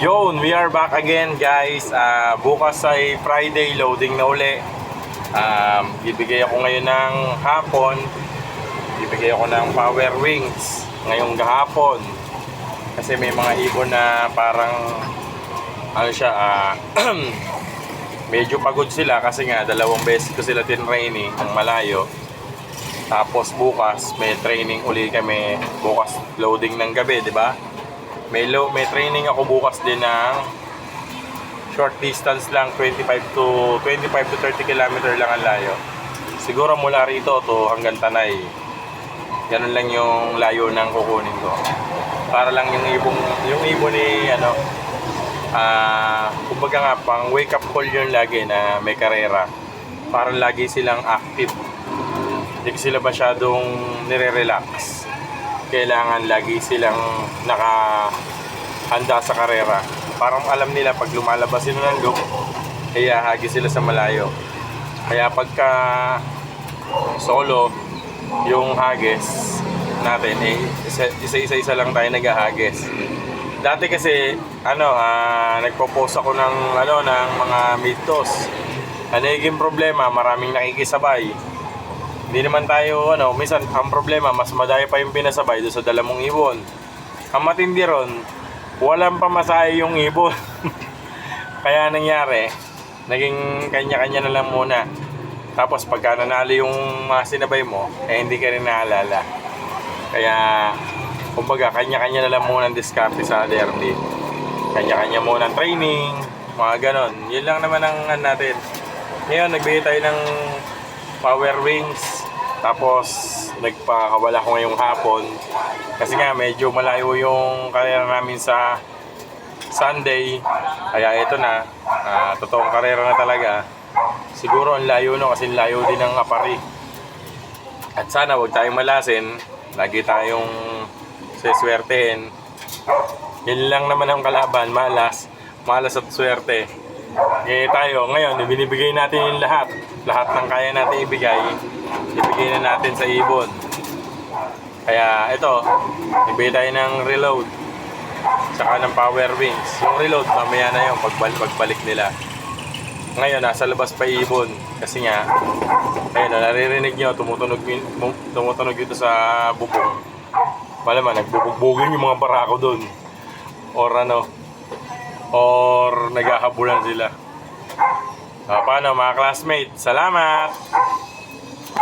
Yun, we are back again guys. Bukas ay Friday, loading na uli. Bibigay ako ngayon ng hapon. Bibigay ako ng Power Wings ngayong gahapon. Kasi may mga ibon na parang medyo pagod sila kasi nga 2 beses ko sila tinraining ng malayo. Tapos bukas may training uli kami. Bukas loading ng gabi, di ba? May training ako bukas din ng short distance lang, 25 to 30 km lang ang layo. Siguro mula rito to hanggang Tanay. Ganun lang yung layo ng kukunin ko. Para lang yung ibon ni kumbaga nga pang wake up call yun lagi na may karera. Para lagi silang active. Hindi sila masyadong nire-relax. Kailangan lagi silang nakahanda sa karera. Parang alam nila pag lumalabas sila ng loop, kaya hagi sila sa malayo. Kaya pagka solo yung hagis natin, isa-isa lang tayo naghahagis. Dati kasi nagpo-post ako ng mga mid-toss. Naging problema, maraming nakikisabay. Hindi naman tayo, minsan ang problema, mas madaya pa yung pinasabay doon sa dalamong ibon. Ang matindi ron, walang pamasahe yung ibon. Kaya nangyari, naging kanya-kanya na lang muna. Tapos pagka nanalo yung mga sinabay mo, hindi ka rin naalala. Kaya, kumbaga, kanya-kanya na lang muna ang diskarte sa derby. Kanya-kanya muna ang training, mga ganon. Yun lang naman ang natin. Ngayon, nagbigay tayo ng Power Wings. Tapos nagpakawala ko ngayong hapon kasi nga medyo malayo yung karera namin sa Sunday. Kaya ito na, totoong karera na talaga. Siguro ang layo kasi layo din ng Apari. At sana wag tayong malasin. Lagi tayong seswertehin. Yan lang naman ang kalaban, malas at swerte. Tayo ngayon, binibigay natin yung lahat ng kaya natin ibigay na natin sa ibon. Kaya ito, ibigay tayo ng reload tsaka ng Power Wings. Yung reload mamaya na yung pagbalik nila. Ngayon nasa labas pa ibon kasi nga ayun, naririnig nyo tumutunog dito sa bubong. Malaman nagbubugbugin yung mga barako dun or naghahabulan sila. Paano mga classmates? Salamat!